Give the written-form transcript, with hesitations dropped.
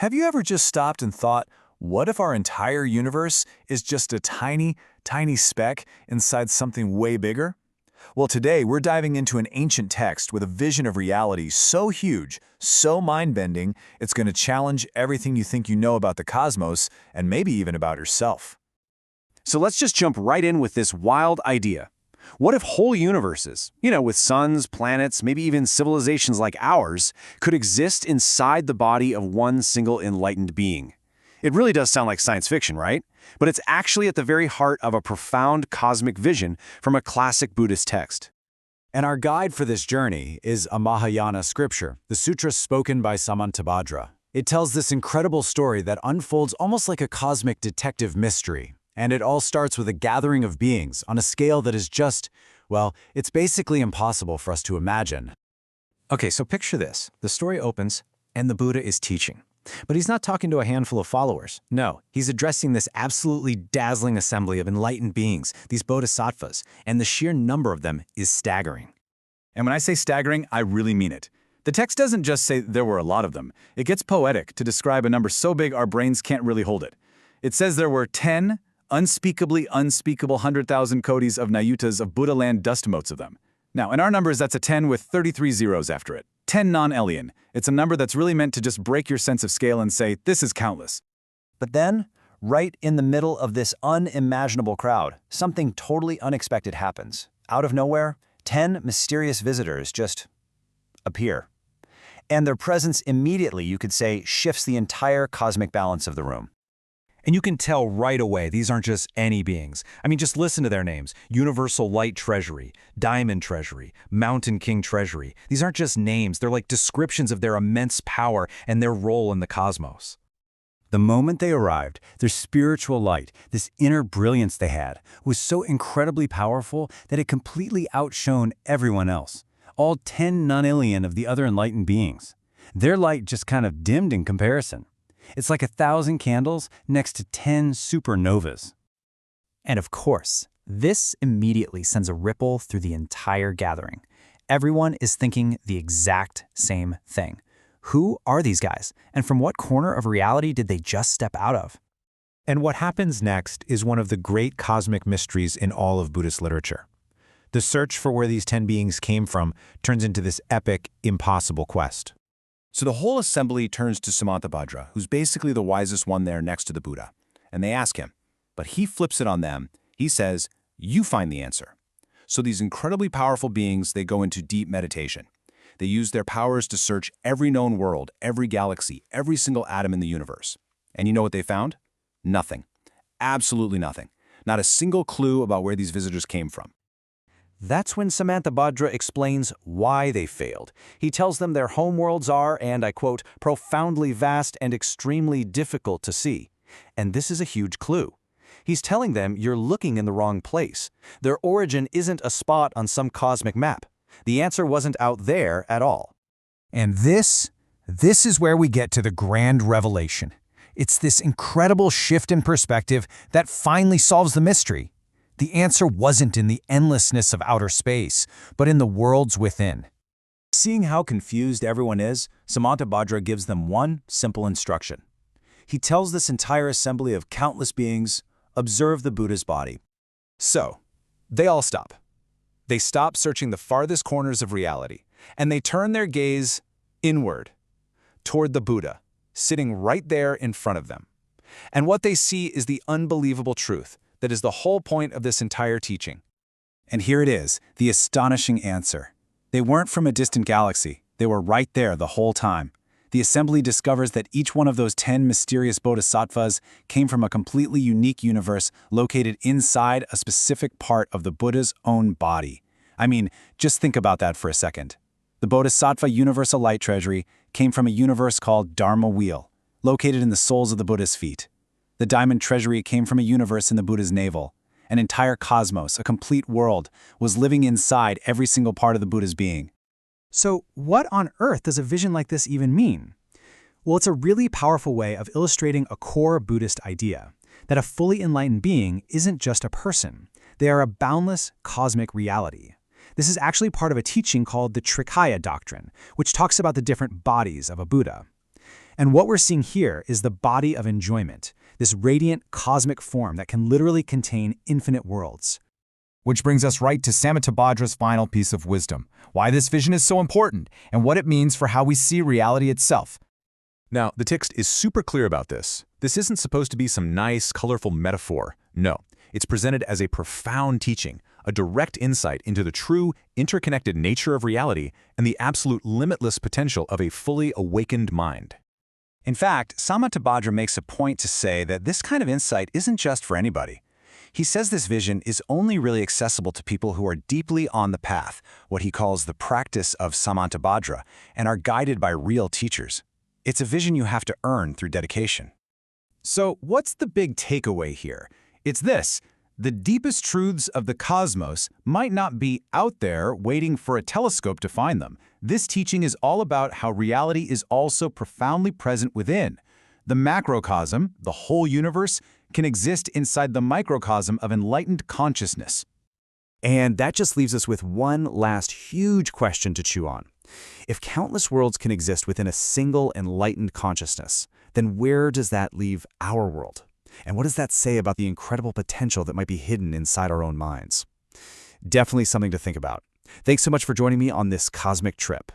Have you ever just stopped and thought, what if our entire universe is just a tiny, tiny speck inside something way bigger? Well, today we're diving into an ancient text with a vision of reality so huge, so mind-bending, it's going to challenge everything you think you know about the cosmos and maybe even about yourself. So let's just jump right in with this wild idea. What if whole universes, with suns, planets, maybe even civilizations like ours, could exist inside the body of one single enlightened being? It really does sound like science fiction, right? But it's actually at the very heart of a profound cosmic vision from a classic Buddhist text. And our guide for this journey is a Mahayana scripture, the sutra spoken by Samantabhadra. It tells this incredible story that unfolds almost like a cosmic detective mystery. And it all starts with a gathering of beings on a scale that is just, well, it's basically impossible for us to imagine. Okay, so picture this. The story opens, and the Buddha is teaching. But he's not talking to a handful of followers. No, he's addressing this absolutely dazzling assembly of enlightened beings, these bodhisattvas, and the sheer number of them is staggering. And when I say staggering, I really mean it. The text doesn't just say there were a lot of them. It gets poetic to describe a number so big our brains can't really hold it. It says there were 10 unspeakably unspeakable 100,000 kodis of nayutas of Buddha land dust motes of them. Now, in our numbers, that's a 10 with 33 zeros after it. 10 non-alien. It's a number that's really meant to just break your sense of scale and say, this is countless. But then, right in the middle of this unimaginable crowd, something totally unexpected happens. Out of nowhere, 10 mysterious visitors just appear. And their presence immediately, you could say, shifts the entire cosmic balance of the room. And you can tell right away these aren't just any beings. I mean, just listen to their names. Universal Light Treasury, Diamond Treasury, Mountain King Treasury. These aren't just names, they're like descriptions of their immense power and their role in the cosmos. The moment they arrived, their spiritual light, this inner brilliance they had, was so incredibly powerful that it completely outshone everyone else. All 10 non-alien of the other enlightened beings. Their light just kind of dimmed in comparison. It's like 1,000 candles next to 10 supernovas. And of course, this immediately sends a ripple through the entire gathering. Everyone is thinking the exact same thing. Who are these guys? And from what corner of reality did they just step out of? And what happens next is one of the great cosmic mysteries in all of Buddhist literature. The search for where these 10 beings came from turns into this epic, impossible quest. So the whole assembly turns to Samantabhadra, who's basically the wisest one there next to the Buddha, and they ask him. But he flips it on them. He says, you find the answer. So these incredibly powerful beings, they go into deep meditation. They use their powers to search every known world, every galaxy, every single atom in the universe. And you know what they found? Nothing. Absolutely nothing. Not a single clue about where these visitors came from. That's when Samantabhadra explains why they failed. He tells them their homeworlds are, and I quote, profoundly vast and extremely difficult to see. And this is a huge clue. He's telling them you're looking in the wrong place. Their origin isn't a spot on some cosmic map. The answer wasn't out there at all. And this is where we get to the grand revelation. It's this incredible shift in perspective that finally solves the mystery. The answer wasn't in the endlessness of outer space, but in the worlds within. Seeing how confused everyone is, Samantabhadra gives them one simple instruction. He tells this entire assembly of countless beings, observe the Buddha's body. So, they all stop. They stop searching the farthest corners of reality, and they turn their gaze inward, toward the Buddha, sitting right there in front of them. And what they see is the unbelievable truth that is the whole point of this entire teaching. And here it is, the astonishing answer. They weren't from a distant galaxy. They were right there the whole time. The assembly discovers that each one of those 10 mysterious bodhisattvas came from a completely unique universe located inside a specific part of the Buddha's own body. I mean, just think about that for a second. The Bodhisattva Universal Light Treasury came from a universe called Dharma Wheel, located in the soles of the Buddha's feet. The Diamond Treasury came from a universe in the Buddha's navel. An entire cosmos, a complete world, was living inside every single part of the Buddha's being. So what on earth does a vision like this even mean? Well, it's a really powerful way of illustrating a core Buddhist idea, that a fully enlightened being isn't just a person. They are a boundless cosmic reality. This is actually part of a teaching called the Trikaya doctrine, which talks about the different bodies of a Buddha. And what we're seeing here is the body of enjoyment, this radiant cosmic form that can literally contain infinite worlds. Which brings us right to Samantabhadra's final piece of wisdom, why this vision is so important, and what it means for how we see reality itself. Now, the text is super clear about this. This isn't supposed to be some nice, colorful metaphor. No, it's presented as a profound teaching, a direct insight into the true, interconnected nature of reality and the absolute limitless potential of a fully awakened mind. In fact, Samantabhadra makes a point to say that this kind of insight isn't just for anybody. He says this vision is only really accessible to people who are deeply on the path, what he calls the practice of Samantabhadra, and are guided by real teachers. It's a vision you have to earn through dedication. So, what's the big takeaway here? It's this: the deepest truths of the cosmos might not be out there waiting for a telescope to find them. This teaching is all about how reality is also profoundly present within. The macrocosm, the whole universe, can exist inside the microcosm of enlightened consciousness. And that just leaves us with one last huge question to chew on. If countless worlds can exist within a single enlightened consciousness, then where does that leave our world? And what does that say about the incredible potential that might be hidden inside our own minds? Definitely something to think about. Thanks so much for joining me on this cosmic trip.